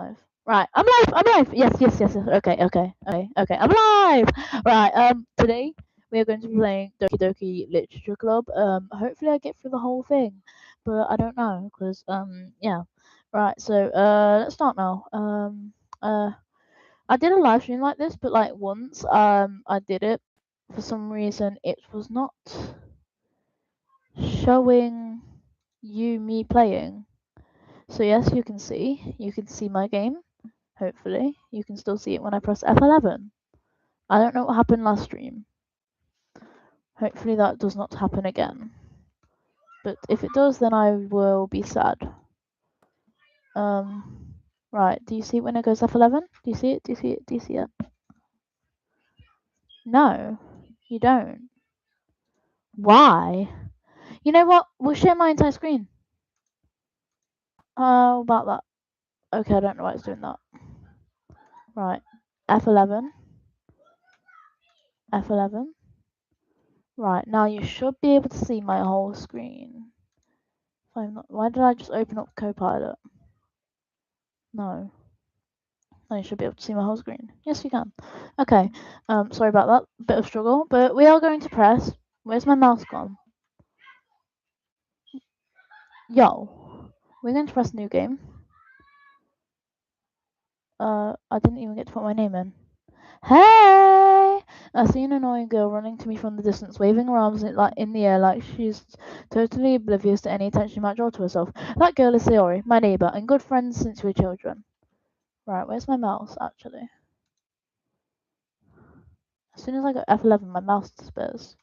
live. Right, I'm live. I'm live. Yes. Okay. I'm live. Right. Today we are going to be playing Doki Doki Literature Club. Hopefully I get through the whole thing, but I don't know because yeah. Right. So let's start now. I did a live stream like this, but like once I did it for some reason it was not showing me playing. So yes, you can see my game. Hopefully, you can still see it when I press F11. I don't know what happened last stream. Hopefully that does not happen again. But if it does, then I will be sad. Right, do you see it when it goes F11? Do you see it? Do you see it? No, you don't. Why? You know what? We'll share my entire screen. How about that? Okay, I don't know why it's doing that. Right, F11. F11. Right, now you should be able to see my whole screen. Why did I just open up Copilot? No. No, you should be able to see my whole screen. Yes, you can. Okay. Sorry about that. Bit of struggle, but we are going to press. Where's my mouse gone? Yo. We're going to press new game. I didn't even get to put my name in. Hey! I see an annoying girl running to me from the distance, waving her arms in the air like she's totally oblivious to any attention she might draw to herself. That girl is Sayori, my neighbour, and good friends since we were children. Right, where's my mouse, actually? As soon as I go F11, my mouse disappears.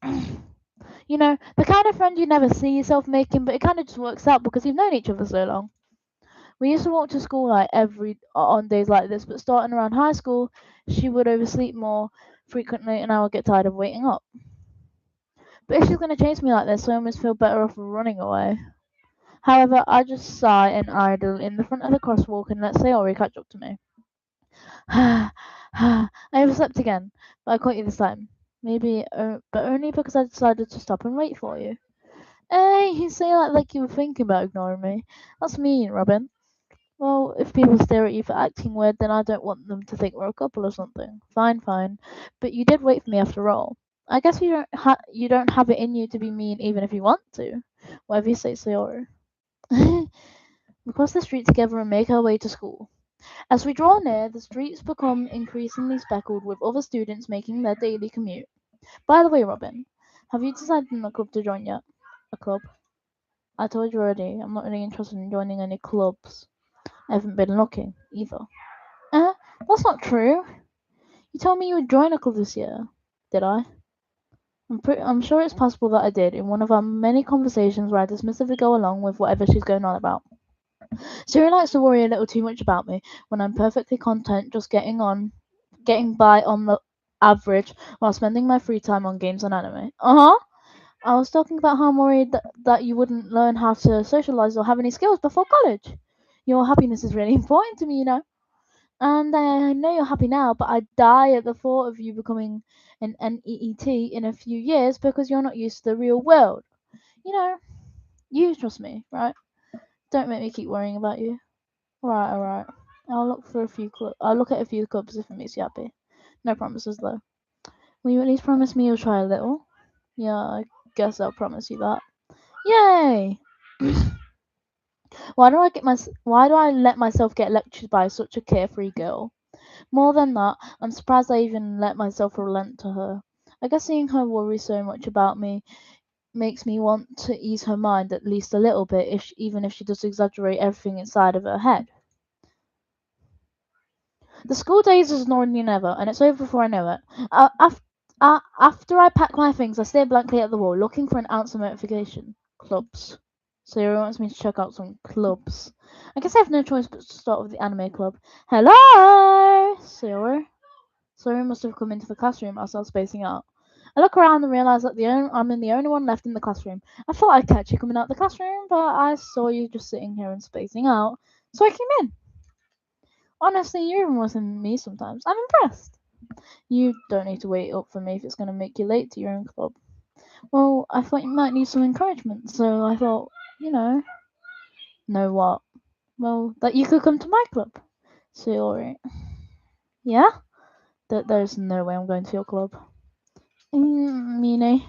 You know, the kind of friend you never see yourself making, but it kind of just works out because you've known each other so long. We used to walk to school like on days like this, but starting around high school, she would oversleep more frequently, and I would get tired of waiting up. But if she's gonna chase me like this, I almost feel better off running away. However, I just sigh and idle in the front of the crosswalk and let Sayori catch up to me. I overslept again, but I caught you this time. Maybe, but only because I decided to stop and wait for you. Hey, you say that like you were thinking about ignoring me. That's mean, Robin. Well, if people stare at you for acting weird, then I don't want them to think we're a couple or something. Fine. But you did wait for me after all. I guess you don't have it in you to be mean even if you want to. Whatever you say, Sayori. We cross the street together and make our way to school. As we draw near, the streets become increasingly speckled with other students making their daily commute. By the way, Robin, have you decided on a club to join yet? A club? I told you already, I'm not really interested in joining any clubs. I haven't been looking, either. Uh, that's not true. You told me you would join a club this year. Did I? I'm sure it's possible that I did in one of our many conversations where I dismissively go along with whatever she's going on about. Siri likes to worry a little too much about me when I'm perfectly content just getting by on the average while spending my free time on games and anime. I was talking about how I'm worried that you wouldn't learn how to socialize or have any skills before college. Your happiness is really important to me, you know. And I know you're happy now, but I die at the thought of you becoming an NEET in a few years because you're not used to the real world. You know, you trust me, right? Don't make me keep worrying about you. Alright. I'll look at a few clubs if it makes you happy. No promises though. Will you at least promise me you'll try a little? Yeah, I guess I'll promise you that. Yay! Why do I let myself get lectured by such a carefree girl? More than that, I'm surprised I even let myself relent to her. I guess seeing her worry so much about me makes me want to ease her mind at least a little bit, even if she does exaggerate everything inside of her head. The school days is more than ever, and it's over before I know it. After I pack my things, I stare blankly at the wall, looking for an ounce of motivation. Clubs. Sayori wants me to check out some clubs. I guess I have no choice but to start with the anime club. Hello, Sayori. Sayori must have come into the classroom as I was spacing out. I look around and realise that I'm the only one left in the classroom. I thought I'd catch you coming out the classroom, but I saw you just sitting here and spacing out, so I came in. Honestly, you're even worse than me sometimes. I'm impressed. You don't need to wait up for me if it's going to make you late to your own club. Well, I thought you might need some encouragement, so I thought, you know. Know what? Well, that you could come to my club. Sayori. Yeah? There's no way I'm going to your club. Mine.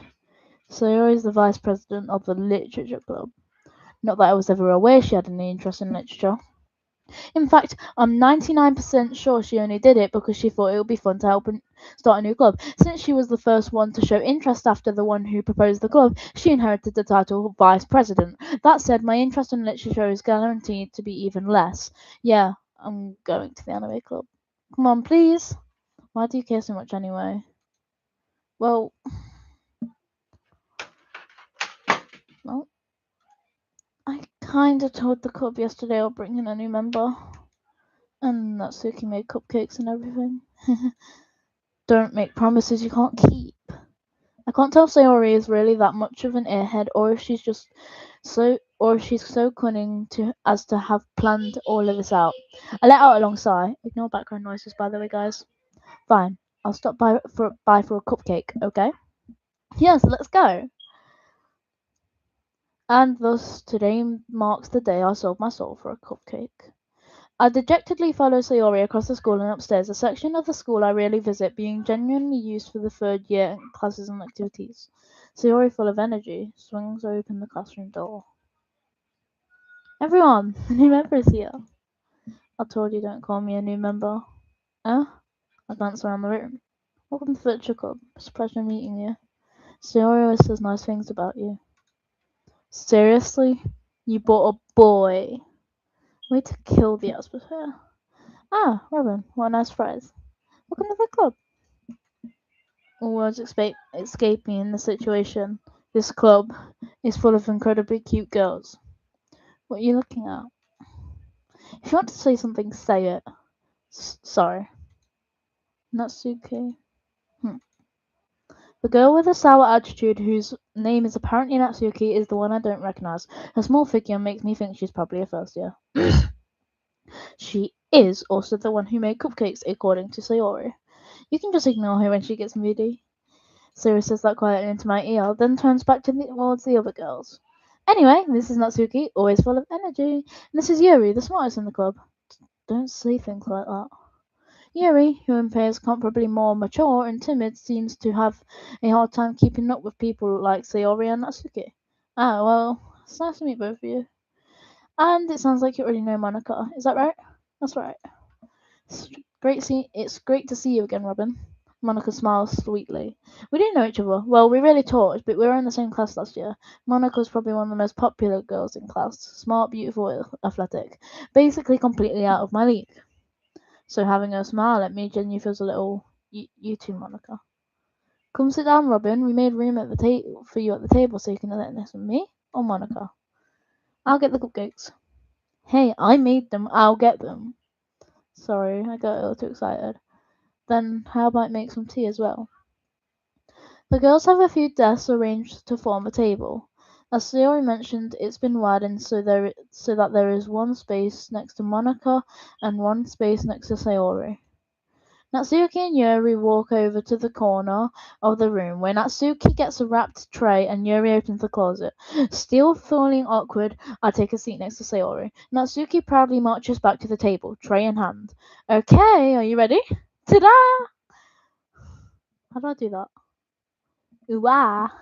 Sayori is the vice president of the literature club. Not that I was ever aware she had any interest in literature. In fact, I'm 99% sure she only did it because she thought it would be fun to help start a new club. Since she was the first one to show interest after the one who proposed the club, she inherited the title of vice president. That said, my interest in literature is guaranteed to be even less. Yeah, I'm going to the anime club. Come on, please. Why do you care so much anyway? Well, I kinda told the club yesterday I'll bring in a new member. And Natsuki made cupcakes and everything. Don't make promises you can't keep. I can't tell if Sayori is really that much of an airhead or if she's so cunning as to have planned all of this out. I let out a long sigh. Ignore background noises, by the way, guys. Fine. I'll stop by for a cupcake, okay? Yes, let's go. And thus today marks the day I sold my soul for a cupcake. I dejectedly follow Sayori across the school and upstairs, a section of the school I rarely visit, being genuinely used for the third year classes and activities. Sayori, full of energy, swings open the classroom door. Everyone, the new member is here. I told you don't call me a new member. Eh? I glance around the room. Welcome to Virtual Club. It's a pleasure meeting you. Sayori always says nice things about you. Seriously? You bought a boy? Way to kill the atmosphere. Ah, Robin, what a nice surprise. Welcome to the club. All words escape me in the situation. This club is full of incredibly cute girls. What are you looking at? If you want to say something, say it. Sorry. Natsuki. The girl with the sour attitude, whose name is apparently Natsuki, is the one I don't recognize. Her small figure makes me think she's probably a first year. She is also the one who made cupcakes, according to Sayori. You can just ignore her when she gets moody. Sayori says that quietly into my ear, then turns back towards the other girls. Anyway, this is Natsuki, always full of energy. And this is Yuri, the smartest in the club. Don't say things like that. Yuri, who appears comparably more mature and timid, seems to have a hard time keeping up with people like Sayori and Natsuki. Ah, well, it's nice to meet both of you. And it sounds like you already know Monica. Is that right? That's right. It's great to see you again, Robin. Monica smiles sweetly. We do know each other. Well, we really talked, but we were in the same class last year. Monica's probably one of the most popular girls in class. Smart, beautiful, athletic. Basically completely out of my league. So having her smile at me genuinely feels a little... You too, Monica. Come sit down, Robin. We made room at the table for you at the table so you can let this with me or Monica. I'll get the cupcakes. Hey, I made them. I'll get them. Sorry, I got a little too excited. Then how about make some tea as well? The girls have a few desks arranged to form a table. As Sayori mentioned, it's been widened so that there is one space next to Monica and one space next to Sayori. Natsuki and Yuri walk over to the corner of the room, where Natsuki gets a wrapped tray and Yuri opens the closet. Still feeling awkward, I take a seat next to Sayori. Natsuki proudly marches back to the table, tray in hand. Okay, are you ready? Ta-da! How do I do that? Ooh-ah!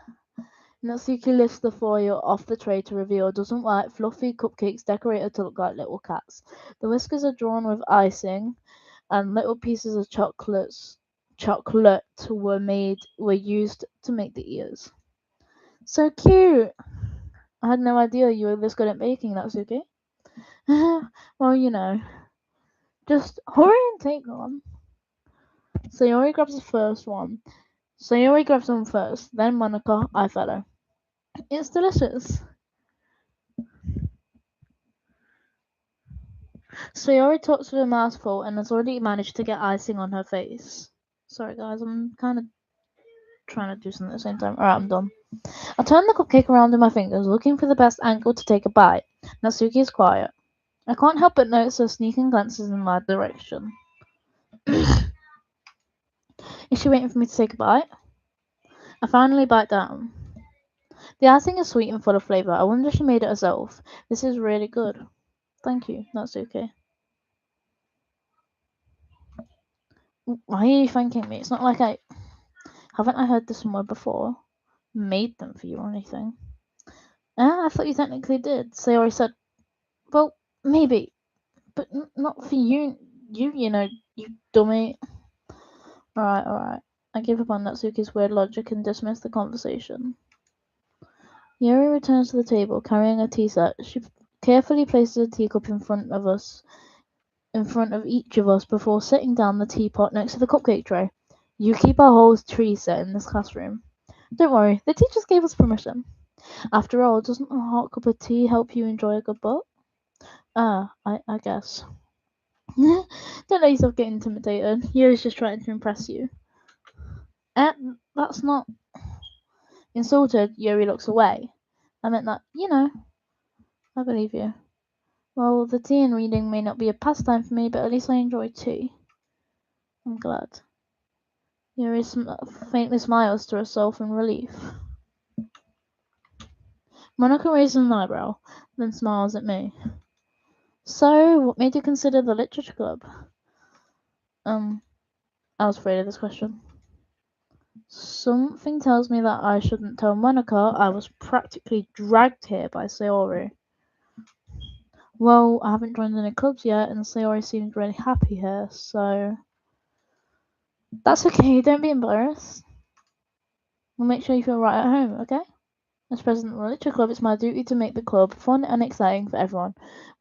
Natsuki lifts the foil off the tray to reveal a dozen white, fluffy cupcakes decorated to look like little cats. The whiskers are drawn with icing, and little pieces of chocolate were used to make the ears. So cute! I had no idea you were this good at baking, Natsuki. Well, you know. Just hurry and take one. Sayori grabs the first one. Sayori grabs one first, then Monica, I follow. It's delicious. Sayori talks with a mouthful and has already managed to get icing on her face. Sorry guys, I'm kind of trying to do something at the same time. Alright, I'm done. I turn the cupcake around in my fingers, looking for the best angle to take a bite. Natsuki is quiet. I can't help but notice her sneaking glances in my direction. Is she waiting for me to take a bite? I finally bite down. The icing is sweet and full of flavour. I wonder if she made it herself. This is really good. Thank you, that's okay. Why are you thanking me? It's not like haven't I heard this somewhere before? Made them for you or anything? I thought you technically did. Sayori said, well, maybe, but not for you. You know, you dummy. Alright. I give up on Natsuki's weird logic and dismiss the conversation. Yuri returns to the table, carrying a tea set. She carefully places a teacup in front of each of us before setting down the teapot next to the cupcake tray. You keep our whole tree set in this classroom. Don't worry, the teachers gave us permission. After all, doesn't a hot cup of tea help you enjoy a good book? I guess. Don't let yourself get intimidated. Yuri's just trying to impress you. That's not. Insulted, Yuri looks away. I meant that, I believe you. Well, the tea and reading may not be a pastime for me, but at least I enjoy tea. I'm glad. Yuri faintly smiles to herself in relief. Monica raises an eyebrow, then smiles at me. So, what made you consider the literature club? I was afraid of this question. Something tells me that I shouldn't tell Monica I was practically dragged here by Sayori. Well, I haven't joined any clubs yet, and Sayori seemed really happy here, so... That's okay, don't be embarrassed. We'll make sure you feel right at home, okay? As president of the literature club, it's my duty to make the club fun and exciting for everyone.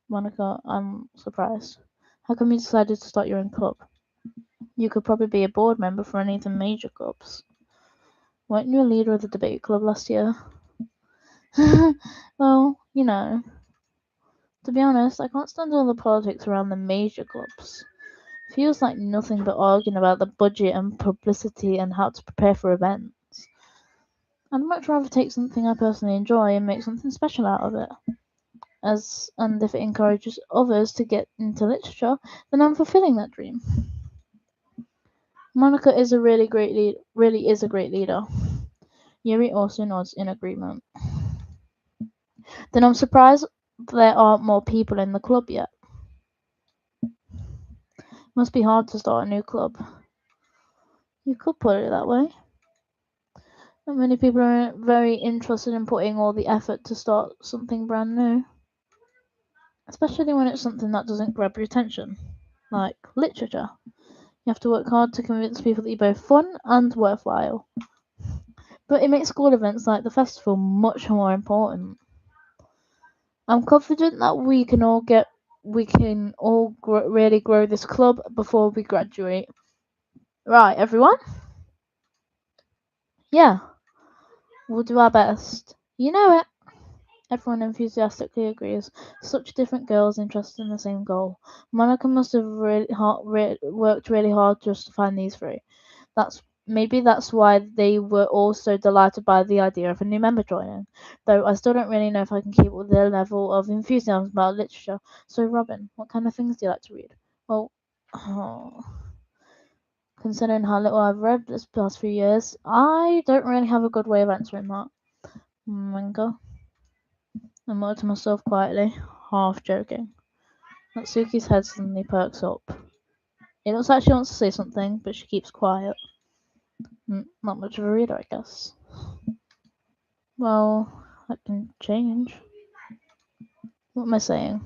Monica, I'm surprised. How come you decided to start your own club? You could probably be a board member for any of the major clubs. Weren't you a leader of the debate club last year? Well, to be honest, I can't stand all the politics around the major clubs. It feels like nothing but arguing about the budget and publicity and how to prepare for events. I'd much rather take something I personally enjoy and make something special out of it. And if it encourages others to get into literature, then I'm fulfilling that dream. Monica is really is a great leader. Yuri also nods in agreement. Then I'm surprised there aren't more people in the club yet. Must be hard to start a new club. You could put it that way. Not many people are very interested in putting all the effort to start something brand new. Especially when it's something that doesn't grab your attention. Like literature. You have to work hard to convince people that you're both fun and worthwhile. But it makes school events like the festival much more important. I'm confident that we can all really grow this club before we graduate. Right, everyone? Yeah, we'll do our best. You know it. Everyone enthusiastically agrees. Such different girls interested in the same goal. Monica must have worked really hard just to find these three. Maybe that's why they were all so delighted by the idea of a new member joining. Though I still don't really know if I can keep up with their level of enthusiasm about literature. So, Robin, what kind of things do you like to read? Well, considering how little I've read this past few years, I don't really have a good way of answering that. Manga. I muttered to myself quietly, half joking. Natsuki's head suddenly perks up. It looks like she wants to say something, but she keeps quiet. Not much of a reader, I guess. Well, that can change. What am I saying?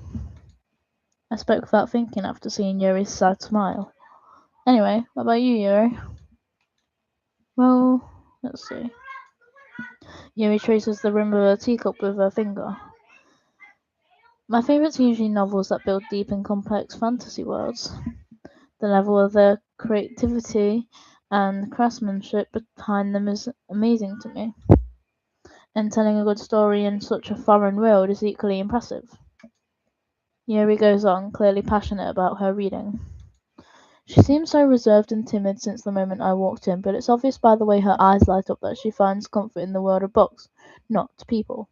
I spoke without thinking after seeing Yuri's sad smile. Anyway, what about you, Yuri? Well, let's see. Yuri traces the rim of her teacup with her finger. My favourites are usually novels that build deep and complex fantasy worlds. The level of their creativity and craftsmanship behind them is amazing to me. And telling a good story in such a foreign world is equally impressive. Yuri goes on, clearly passionate about her reading. She seems so reserved and timid since the moment I walked in, but it's obvious by the way her eyes light up that she finds comfort in the world of books, not people.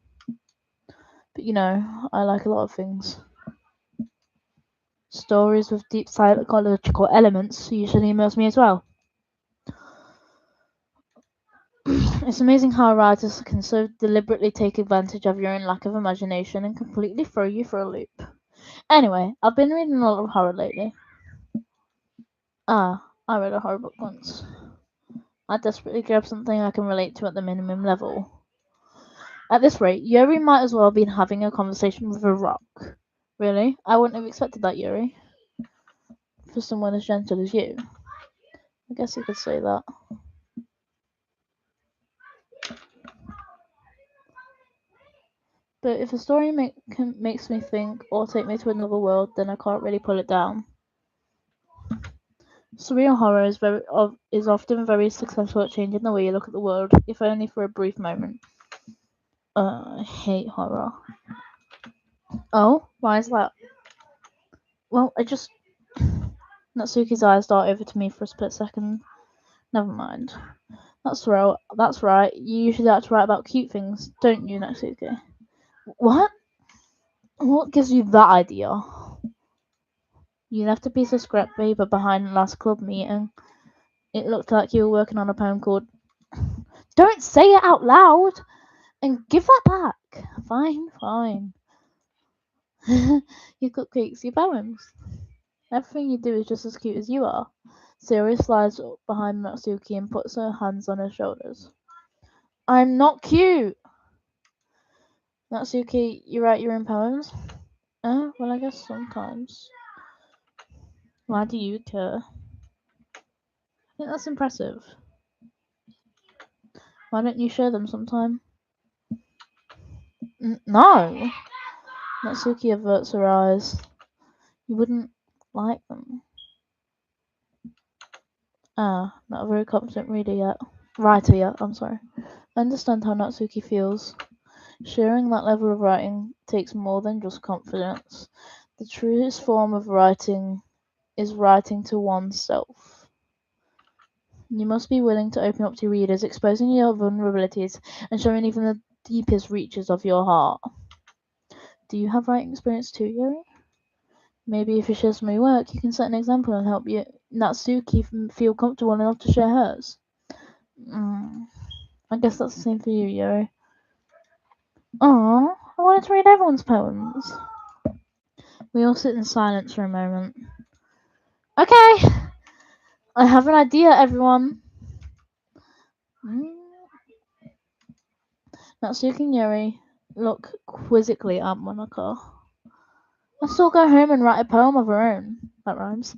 But I like a lot of things. Stories with deep psychological elements usually immerse me as well. It's amazing how writers can so deliberately take advantage of your own lack of imagination and completely throw you for a loop. Anyway, I've been reading a lot of horror lately. I read a horror book once. I desperately grabbed something I can relate to at the minimum level. At this rate, Yuri might as well have been having a conversation with a rock. Really? I wouldn't have expected that, Yuri. For someone as gentle as you. I guess you could say that. But if a story makes me think or take me to another world, then I can't really pull it down. Surreal horror is often very successful at changing the way you look at the world, if only for a brief moment. I hate horror. Oh, why is that? Well, Natsuki's eyes dart over to me for a split second. Never mind. That's right. You usually like to write about cute things, don't you, Natsuki? What? What gives you that idea? You left a piece of scrap paper behind last club meeting. It looked like you were working on a poem called... Don't say it out loud! And give that back. Fine. Your cupcakes, your poems. Everything you do is just as cute as you are. Siri slides up behind Natsuki and puts her hands on her shoulders. I'm not cute! Natsuki, you write your own poems? Well, I guess sometimes. Why do you care? I think that's impressive. Why don't you share them sometime? No! Natsuki averts her eyes. You wouldn't like them. Not a very competent writer yet, I'm sorry. I understand how Natsuki feels. Sharing that level of writing takes more than just confidence. The truest form of writing is writing to oneself. You must be willing to open up to readers, exposing your vulnerabilities and showing even the deepest reaches of your heart. Do you have writing experience too, Yuri? Maybe if you share some of your work, you can set an example and help Natsuki feel comfortable enough to share hers. I guess that's the same for you, Yuri. Aww, I wanted to read everyone's poems. We all sit in silence for a moment. Okay, I have an idea, everyone. Natsuki and Yuri look quizzically at Monaco. Let's all go home and write a poem of our own. That rhymes.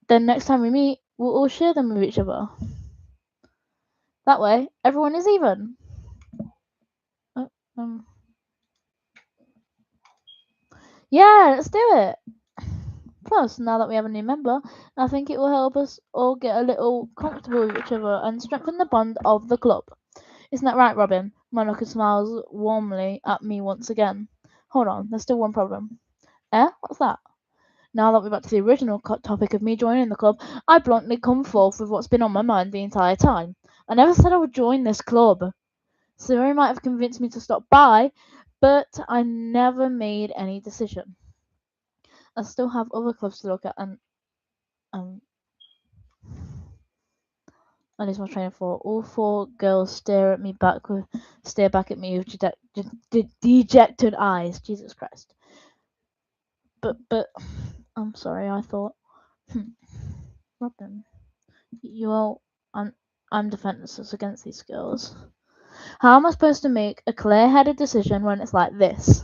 Then next time we meet, we'll all share them with each other. That way, everyone is even. Yeah, let's do it. Plus, now that we have a new member, I think it will help us all get a little comfortable with each other and strengthen the bond of the club. Isn't that right, Robin? Monica smiles warmly at me once again. Hold on, there's still one problem. What's that? Now that we're back to the original topic of me joining the club, I bluntly come forth with what's been on my mind the entire time. I never said I would join this club. Siri might have convinced me to stop by, but I never made any decision. I still have other clubs to look at, and I lose my train of thought. All four girls stare back at me with dejected eyes. Jesus Christ. But, I'm sorry. I thought, Robin, I'm defenseless against these girls. How am I supposed to make a clear-headed decision when it's like this?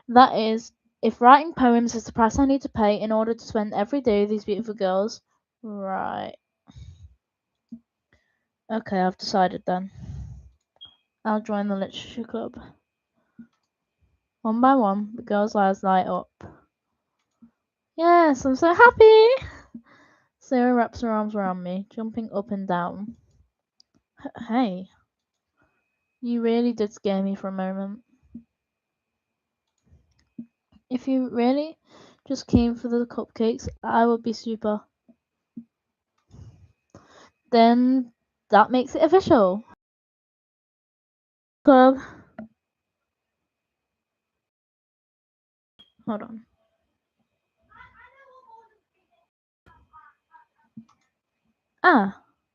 That is, if writing poems is the price I need to pay in order to spend every day with these beautiful girls, right? Okay, I've decided then. I'll join the literature club. One by one, the girl's eyes light up. Yes, I'm so happy! Sarah wraps her arms around me, jumping up and down. Hey, you really did scare me for a moment. If you really just came for the cupcakes, I would be super. Then that makes it official. Club. Hold on.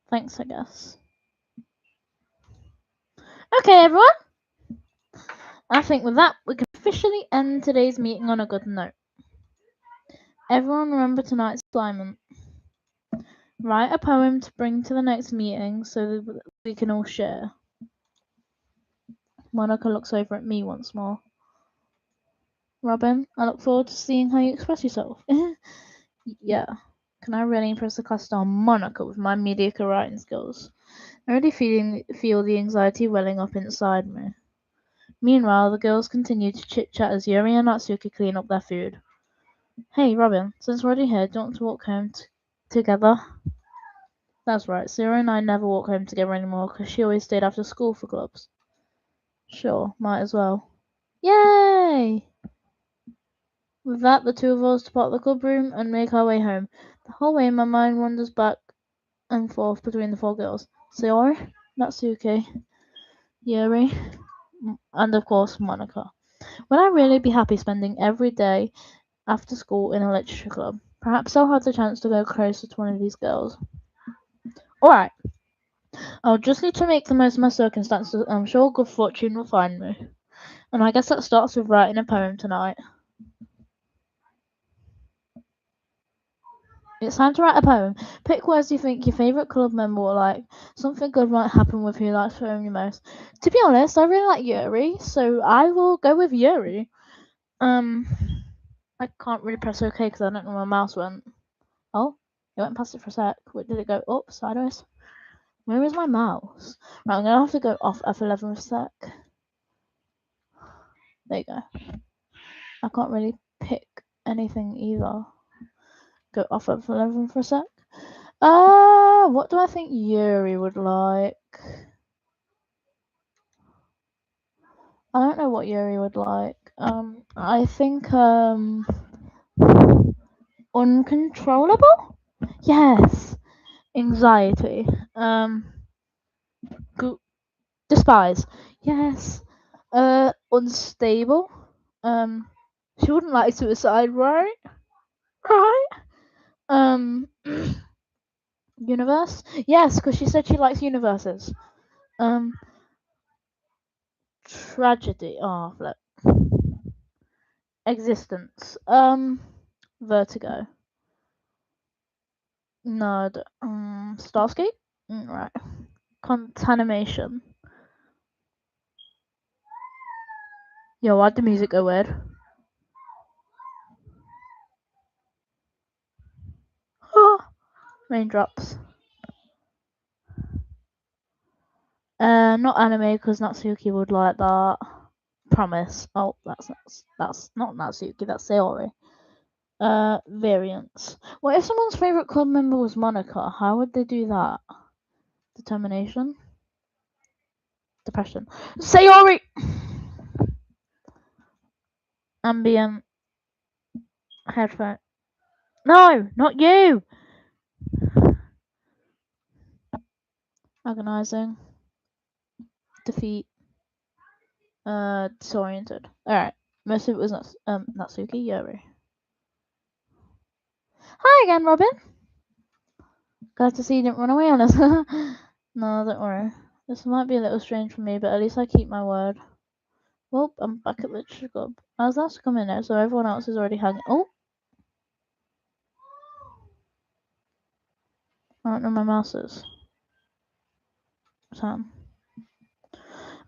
Thanks, I guess. Okay, everyone. I think with that, we can officially end today's meeting on a good note. Everyone remember tonight's assignment. Write a poem to bring to the next meeting so that we can all share. Monica looks over at me once more. Robin, I look forward to seeing how you express yourself. Yeah. Can I really impress the class star Monica with my mediocre writing skills? I already feel the anxiety welling up inside me. Meanwhile, the girls continue to chit-chat as Yuri and Natsuki clean up their food. Hey, Robin, since we're already here, do you want to walk home together? That's right, Sarah and I never walk home together anymore because she always stayed after school for clubs. Sure, might as well. Yay! With that, the two of us depart the club room and make our way home. The whole way, my mind wanders back and forth between the four girls. Sayori, Natsuki, Yuri, and of course, Monica. Would I really be happy spending every day after school in a literature club? Perhaps I'll have the chance to go closer to one of these girls. Alright, I'll just need to make the most of my circumstances. I'm sure good fortune will find me. And I guess that starts with writing a poem tonight. It's time to write a poem. Pick words you think your favourite club member will like. Something good might happen with who likes poem the most. To be honest, I really like Yuri, so I will go with Yuri. I can't really press OK because I don't know where my mouse went. Oh, it went past it for a sec. Wait, did it go up sideways? Where is my mouse? Right, I'm gonna have to go off F11 for a sec. There you go. I can't really pick anything either. Go off F11 for a sec. What do I think Yuri would like? I don't know what Yuri would like. I think uncontrollable? Yes. Anxiety. Despise. Yes. Unstable. She wouldn't like suicide, right? Right. Universe. Yes, because she said she likes universes. Tragedy. Oh, flip. Existence. Vertigo. No. Starscape. Right. Contamination. Yo, why'd the music go weird? Raindrops. Not anime because Natsuki would like that. Promise. Oh, that's not Natsuki. That's Sayori. Variance. What if someone's favorite club member was Monica? How would they do that? Determination. Depression. Sayori. Ambient. Headphone. No, not you. Agonizing. Defeat. Disoriented. Alright. Most of it was Natsuki Yuri. Hi again, Robin. Glad to see you didn't run away on us. No, don't worry. This might be a little strange for me, but at least I keep my word. Well, I'm back at Literature Club. I was last to come in there, so everyone else is already hanging. Oh! I don't know where my mouse is. Sam.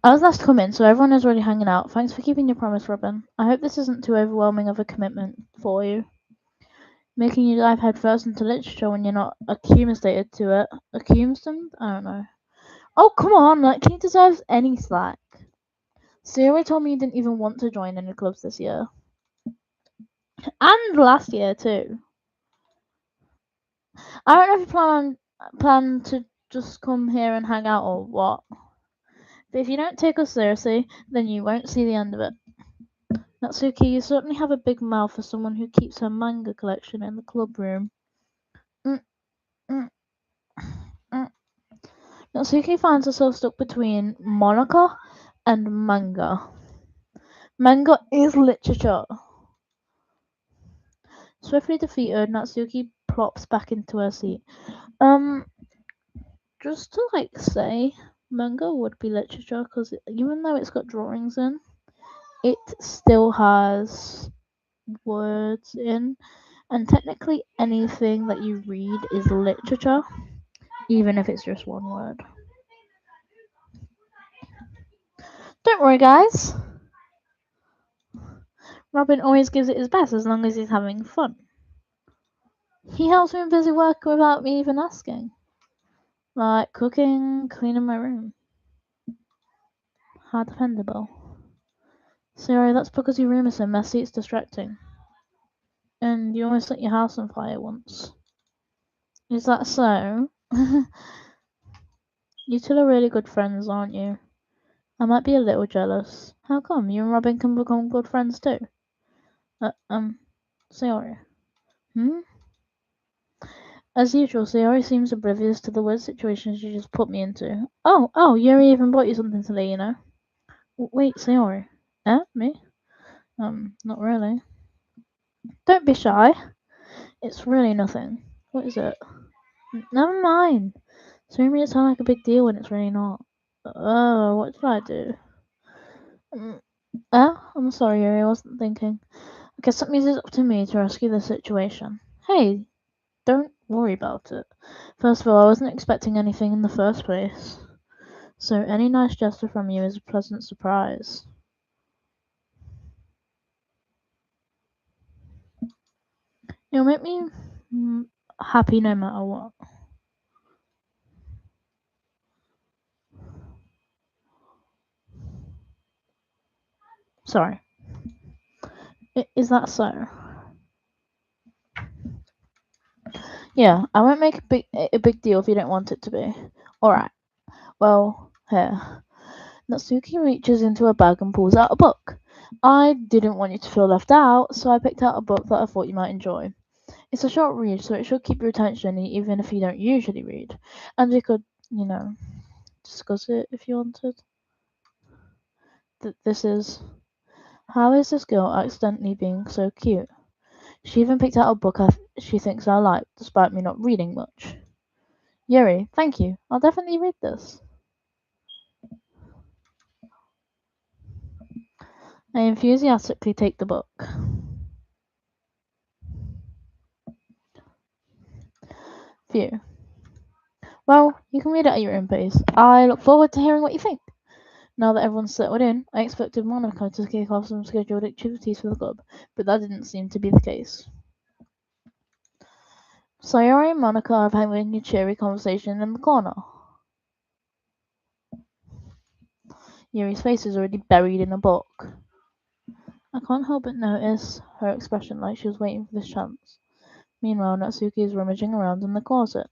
I was last to come in, so everyone is already hanging out. Thanks for keeping your promise, Robin. I hope this isn't too overwhelming of a commitment for you. Making you dive headfirst into literature when you're not acclimated to it. Accustomed? I don't know. Oh, come on! Like, he deserves any slack. Siri told me you didn't even want to join any clubs this year. And last year, too. I don't know if you plan to just come here and hang out or what. But if you don't take us seriously, then you won't see the end of it. Natsuki, you certainly have a big mouth for someone who keeps her manga collection in the club room. Mm, mm, mm. Natsuki finds herself stuck between Monica and manga. Manga is literature. Swiftly defeated, Natsuki plops back into her seat. Just to say, manga would be literature because even though it's got drawings in, it still has words in, And technically, anything that you read is literature, even if it's just one word. Don't worry, guys. Robin always gives it his best as long as he's having fun. He helps me with busy work without me even asking. Like cooking, cleaning my room. How dependable. Sorry, that's because your room is so messy it's distracting. And you almost set your house on fire once. Is that so? You two are really good friends, aren't you? I might be a little jealous. How come? You and Robin can become good friends too? Sayori. Hmm? As usual, Sayori seems oblivious to the weird situation she just put me into. Oh, Yuri even brought you something today, you know. Wait, Sayori. Me? Not really. Don't be shy. It's really nothing. What is it? Never mind. So you made it sound like a big deal when it's really not. Oh, what did I do? Mm, I'm sorry, Yuri, I wasn't thinking. I guess that means it's up to me to rescue the situation. Hey, don't worry about it. First of all, I wasn't expecting anything in the first place. So any nice gesture from you is a pleasant surprise. You'll make me happy no matter what. Sorry. Is that so? Yeah, I won't make a big deal if you don't want it to be. Alright. Well, here. Natsuki reaches into her bag and pulls out a book. I didn't want you to feel left out, so I picked out a book that I thought you might enjoy. It's a short read, so it should keep your attention even if you don't usually read. And we could, discuss it if you wanted. This is How is this girl accidentally being so cute? She even picked out a book she thinks I like, despite me not reading much. Yuri, thank you. I'll definitely read this. I enthusiastically take the book. Phew. Well, you can read it at your own pace. I look forward to hearing what you think. Now that everyone's settled in, I expected Monica to kick off some scheduled activities for the club, but that didn't seem to be the case. Sayori and Monica are having a cheery conversation in the corner. Yuri's face is already buried in a book. I can't help but notice her expression like she was waiting for this chance. Meanwhile, Natsuki is rummaging around in the closet.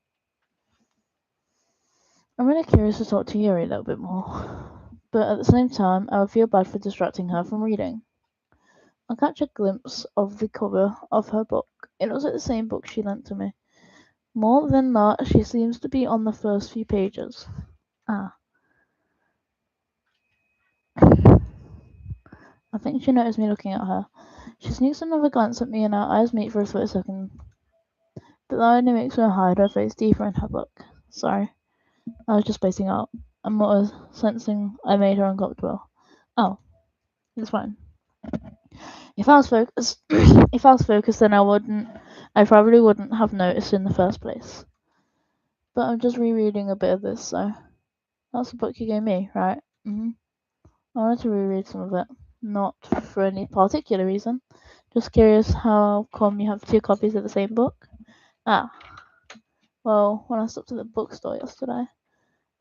I'm really curious to talk to Yuri a little bit more, but at the same time, I would feel bad for distracting her from reading. I catch a glimpse of the cover of her book. It looks like the same book she lent to me. More than that, she seems to be on the first few pages. Ah. I think she noticed me looking at her. She sneaks another glance at me and our eyes meet for a split second. But that only makes her hide her face deeper in her book. Sorry. I was just spacing out. And was sensing I made her uncomfortable. Oh, it's fine. If I was focused, then I probably wouldn't have noticed in the first place. But I'm just rereading a bit of this, so that's the book you gave me, right? I wanted to reread some of it, not for any particular reason. Just curious how come you have two copies of the same book? Ah, well, when I stopped at the bookstore yesterday.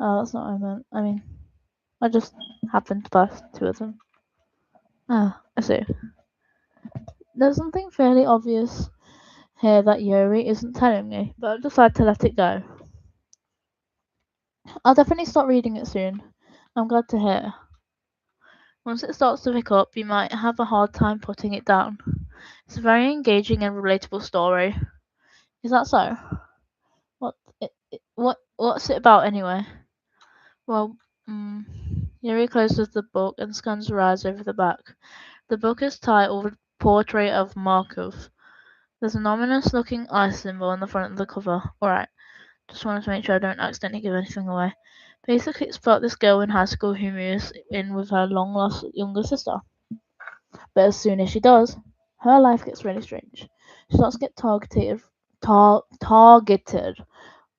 Oh, that's not what I meant. I mean, I just happened to pass two of them. Ah, I see. There's something fairly obvious here that Yuri isn't telling me, but I've decided to let it go. I'll definitely start reading it soon. I'm glad to hear. Once it starts to pick up, you might have a hard time putting it down. It's a very engaging and relatable story. Is that so? What's it about anyway? Well, Yuri closes the book and scans her eyes over the back. The book is titled Portrait of Markov. There's an ominous looking eye symbol on the front of the cover. Alright, just wanted to make sure I don't accidentally give anything away. Basically, it's about this girl in high school who moves in with her long lost younger sister. But as soon as she does, her life gets really strange. She starts to get targeted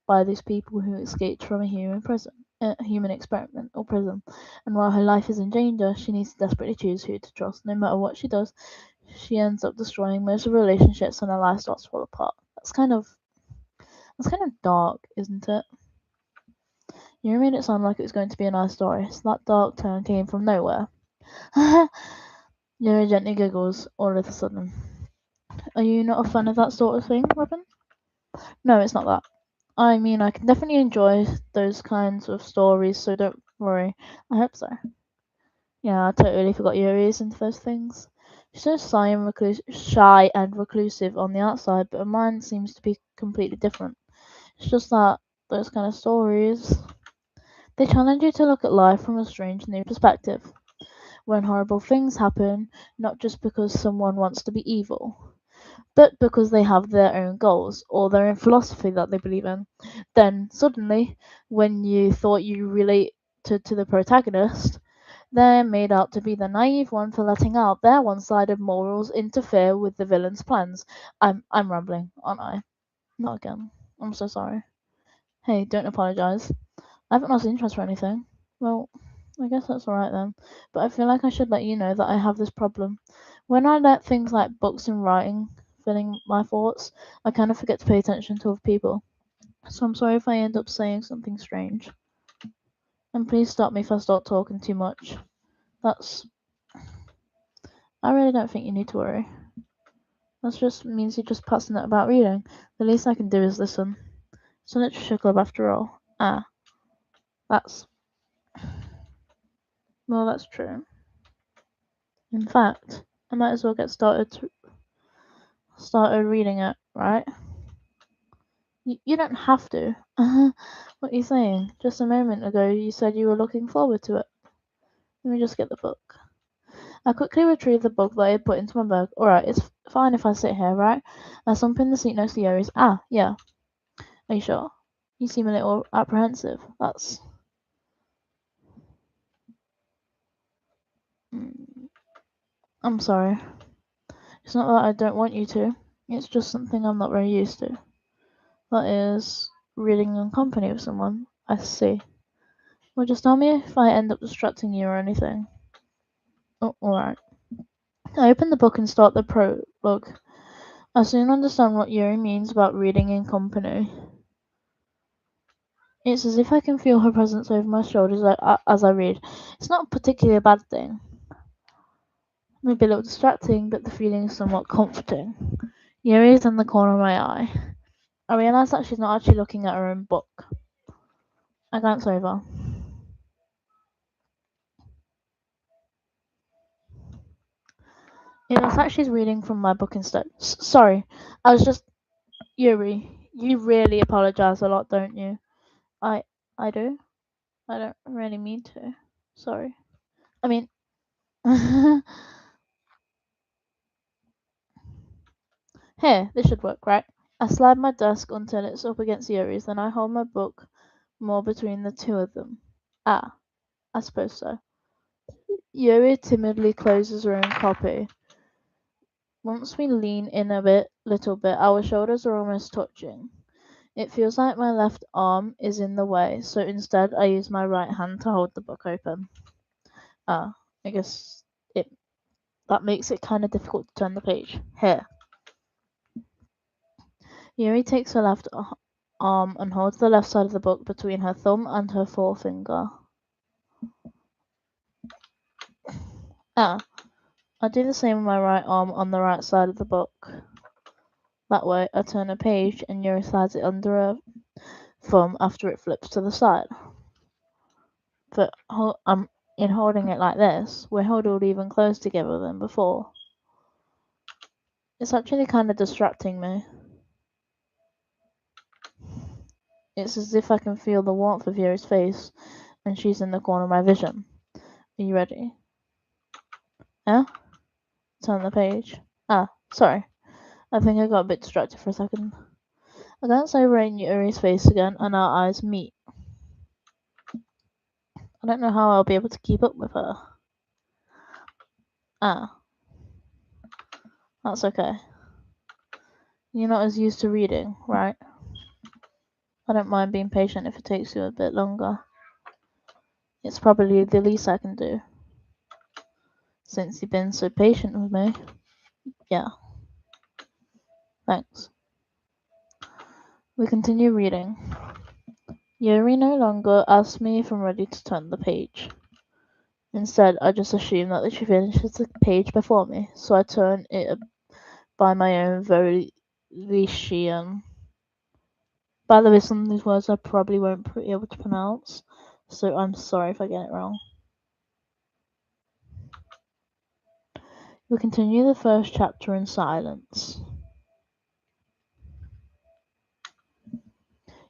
by these people who escaped from a human experiment or prison. And while her life is in danger, she needs to desperately choose who to trust. No matter what she does, she ends up destroying most of her relationships and her life starts to fall apart. That's kind of dark, isn't it? You made it sound like it was going to be a nice story, so that dark turn came from nowhere. Yuri gently giggles all of a sudden. Are you not a fan of that sort of thing, Robin? No, it's not that. I mean, I can definitely enjoy those kinds of stories, so don't worry. I hope so. Yeah, I totally forgot Yuri is into those things. She's so shy and reclusive on the outside, but her mind seems to be completely different. It's just that those kind of stories, they challenge you to look at life from a strange new perspective. When horrible things happen, not just because someone wants to be evil, but because they have their own goals or their own philosophy that they believe in. Then suddenly, when you thought you related to the protagonist, they're made out to be the naive one for letting out their one-sided morals interfere with the villain's plans. I'm rambling, aren't I? Not again. I'm so sorry. Hey, don't apologize. I haven't lost interest or anything. Well, I guess that's alright then. But I feel like I should let you know that I have this problem. When I let things like books and writing filling my thoughts, I kind of forget to pay attention to other people. So I'm sorry if I end up saying something strange. And please stop me if I start talking too much. That's. I really don't think you need to worry. That just means you're just passionate about reading. The least I can do is listen. It's a literature club after all. Ah, that's. Well, that's true. In fact, I might as well get started reading it, right? You don't have to. What are you saying? Just a moment ago you said you were looking forward to it. Let me just get the book. I quickly retrieved the book that I had put into my bag. Alright, it's fine if I sit here, right? I slump in the seat next to Yuri's. Ah, yeah. Are you sure? You seem a little apprehensive. That's. Mm, I'm sorry. It's not that I don't want you to. It's just something I'm not very used to. That is, reading in company with someone. I see. Well, just tell me if I end up distracting you or anything. Oh, alright. I open the book and start the prologue. I soon understand what Yuri means about reading in company. It's as if I can feel her presence over my shoulders as I read. It's not particularly a bad thing. Maybe a little distracting, but the feeling is somewhat comforting. Yuri is in the corner of my eye. I realise that she's not actually looking at her own book. I glance over. It looks like she's reading from my book instead. Sorry, I was just. Yuri, you really apologize a lot, don't you? I I do. I don't really mean to. Sorry. I mean, here, this should work, right? I slide my desk until it's up against Yuri's, then I hold my book more between the two of them. Ah, I suppose so. Yuri timidly closes her own copy. Once we lean in little bit, our shoulders are almost touching. It feels like my left arm is in the way, so instead I use my right hand to hold the book open. Ah, I guess it that makes it kind of difficult to turn the page. Here. Yuri takes her left arm and holds the left side of the book between her thumb and her forefinger. Ah, I do the same with my right arm on the right side of the book. That way, I turn a page and Yuri slides it under her thumb after it flips to the side. But in holding it like this, we're huddled even closer together than before. It's actually kind of distracting me. It's as if I can feel the warmth of Yuri's face, and she's in the corner of my vision. Are you ready? Yeah? Turn the page. Ah, sorry. I think I got a bit distracted for a second. I glance over at Yuri's face again, and our eyes meet. I don't know how I'll be able to keep up with her. Ah, that's okay. You're not as used to reading, right? I don't mind being patient if it takes you a bit longer. It's probably the least I can do. Since you've been so patient with me. Yeah. Thanks. We continue reading. Yuri no longer asks me if I'm ready to turn the page. Instead, I just assume that she finishes the page before me, so I turn it by my own volition. By the way, some of these words I probably won't be able to pronounce, so I'm sorry if I get it wrong. We continue the first chapter in silence.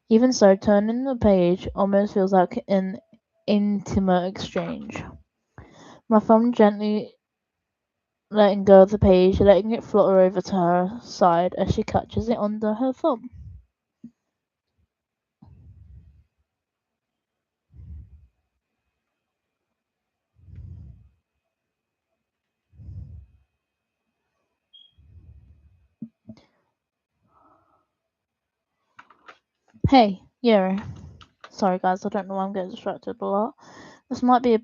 Even so, turning the page almost feels like an intimate exchange. My thumb gently letting go of the page, letting it flutter over to her side as she catches it under her thumb. Hey, Yuri. Sorry guys, I don't know why I'm getting distracted a lot. This might be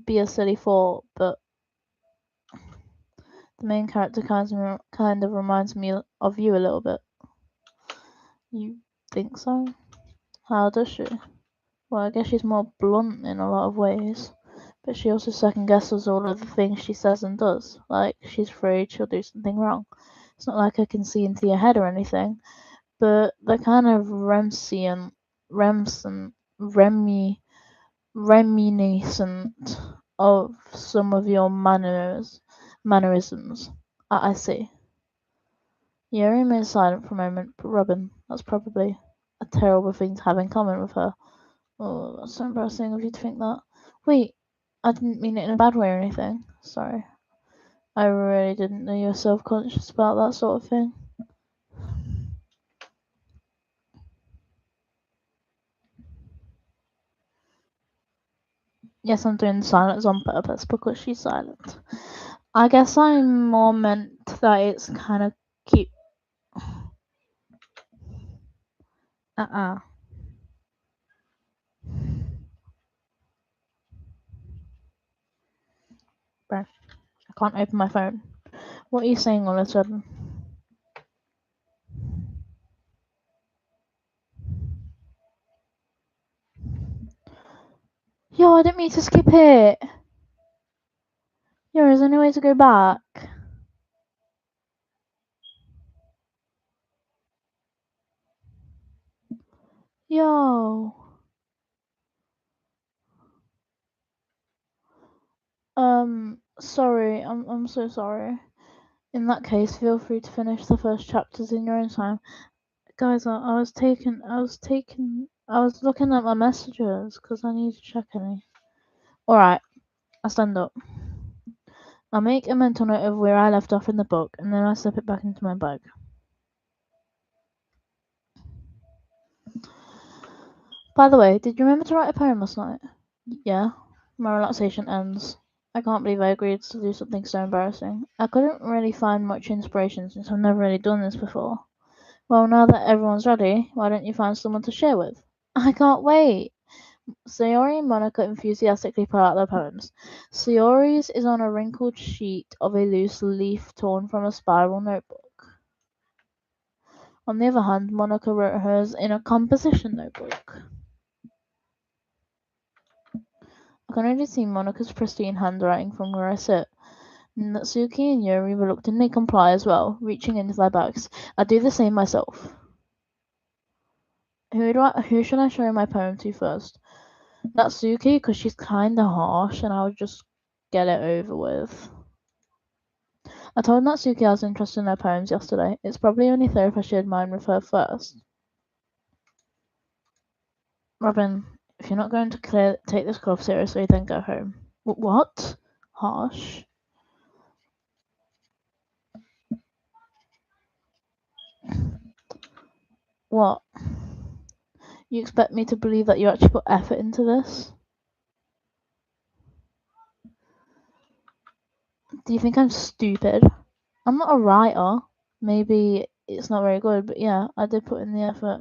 be a silly thought, but the main character kind of reminds me of you a little bit. You think so? How does she? Well, I guess she's more blunt in a lot of ways, but she also second guesses all of the things she says and does. Like, she's afraid she'll do something wrong. It's not like I can see into your head or anything, but the kind of reminiscent of some of your mannerisms. I see. Yuri remains silent for a moment, but Robin, that's probably a terrible thing to have in common with her. Oh, that's so embarrassing of you to think that. Wait, I didn't mean it in a bad way or anything. Sorry. I really didn't know you were self-conscious about that sort of thing. Yes, I'm doing silence on purpose because she's silent. I guess I'm more meant that it's kind of cute. Uh-uh. Bro, I can't open my phone. What are you saying all of a sudden? Yo, I didn't mean to skip it. Yo, is there any way to go back? Yo. Sorry. I'm so sorry. In that case, feel free to finish the first chapters in your own time. Guys, I was looking at my messages because I need to check any. Alright, I stand up. I make a mental note of where I left off in the book, and then I slip it back into my bag. By the way, did you remember to write a poem last night? Yeah. My relaxation ends. I can't believe I agreed to do something so embarrassing. I couldn't really find much inspiration since I've never really done this before. Well, now that everyone's ready, why don't you find someone to share with? I can't wait! Sayori and Monica enthusiastically pull out their poems. Sayori's is on a wrinkled sheet of a loose leaf torn from a spiral notebook. On the other hand, Monica wrote hers in a composition notebook. I can only see Monica's pristine handwriting from where I sit. Natsuki and Yuri reluctantly comply as well, reaching into their bags. I do the same myself. Who should I show my poem to first? Natsuki, because she's kinda harsh and I'll just get it over with. I told Natsuki I was interested in her poems yesterday. It's probably only fair if I shared mine with her first. Robin, if you're not going to take this club seriously, then go home. What? Harsh? What? You expect me to believe that you actually put effort into this? Do you think I'm stupid? I'm not a writer. Maybe it's not very good, but yeah, I did put in the effort.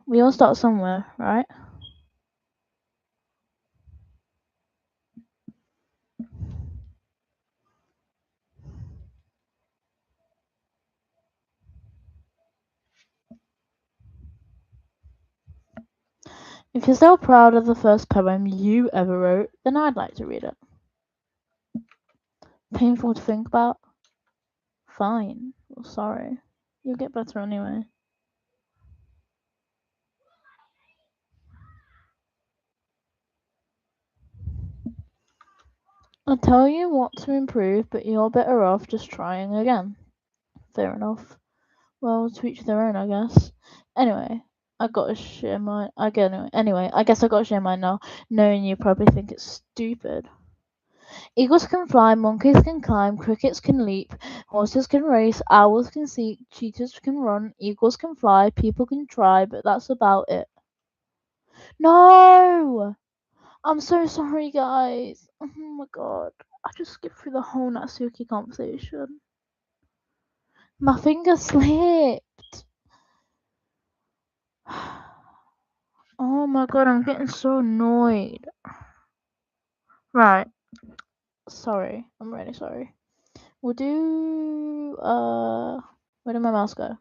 We all start somewhere, right? If you're still proud of the first poem you ever wrote, then I'd like to read it. Painful to think about? Fine. Well, sorry. You'll get better anyway. I'll tell you what to improve, but you're better off just trying again. Fair enough. Well, to each their own, I guess. Anyway, I gotta share mine. Anyway, I guess I gotta share mine now, knowing you probably think it's stupid. Eagles can fly, monkeys can climb, crickets can leap, horses can race, owls can seek, cheetahs can run, eagles can fly, people can try, but that's about it. No! I'm so sorry, guys. Oh my god. I just skipped through the whole Natsuki conversation. My finger slipped. Oh my god, I'm getting so annoyed. Right. Sorry. I'm really sorry. We'll do where did my mouse go?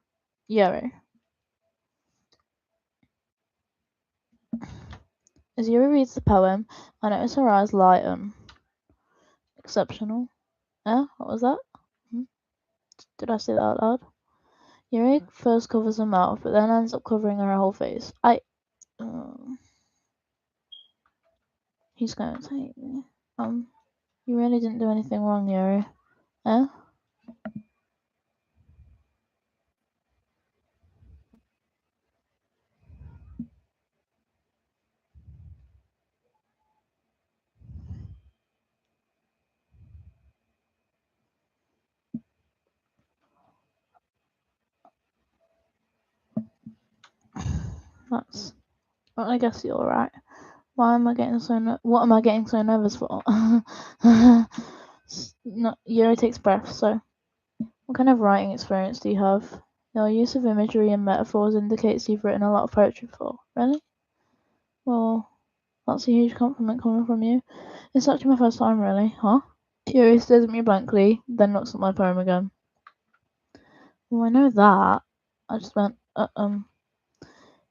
Yuri. As Yuri reads the poem, I notice her eyes lighten. Exceptional. What was that? Did I say that out loud? Yuri first covers her mouth, but then ends up covering her whole face. He's gonna take me. You really didn't do anything wrong, Yuri. That's. Well, I guess you're right. Why am I getting so? What am I getting so nervous for? No, Yuri takes breath. So, what kind of writing experience do you have? Your use of imagery and metaphors indicates you've written a lot of poetry before. Really? Well, that's a huge compliment coming from you. It's actually my first time, really. Huh? Yuri stares at me blankly, then looks at my poem again. Well, I know that. I just went,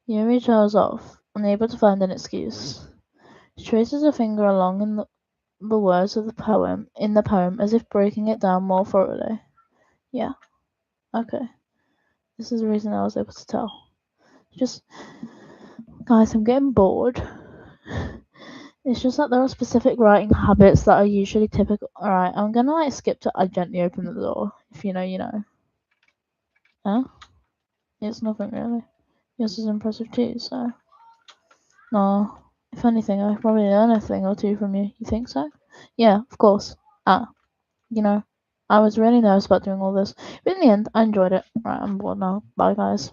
Yuri trails off, unable to find an excuse. She traces her finger along in the words of the poem, as if breaking it down more thoroughly. Yeah, okay. This is the reason I was able to tell. Just, guys, I'm getting bored. It's just that there are specific writing habits that are usually typical. Alright, I'm gonna skip to I gently open the door. If you know, you know. Huh? It's nothing really. Yours is impressive too, so. No. If anything, I probably learn a thing or two from you. You think so? Yeah, of course. You know, I was really nervous about doing all this. But in the end, I enjoyed it. Right, I'm bored now. Bye, guys.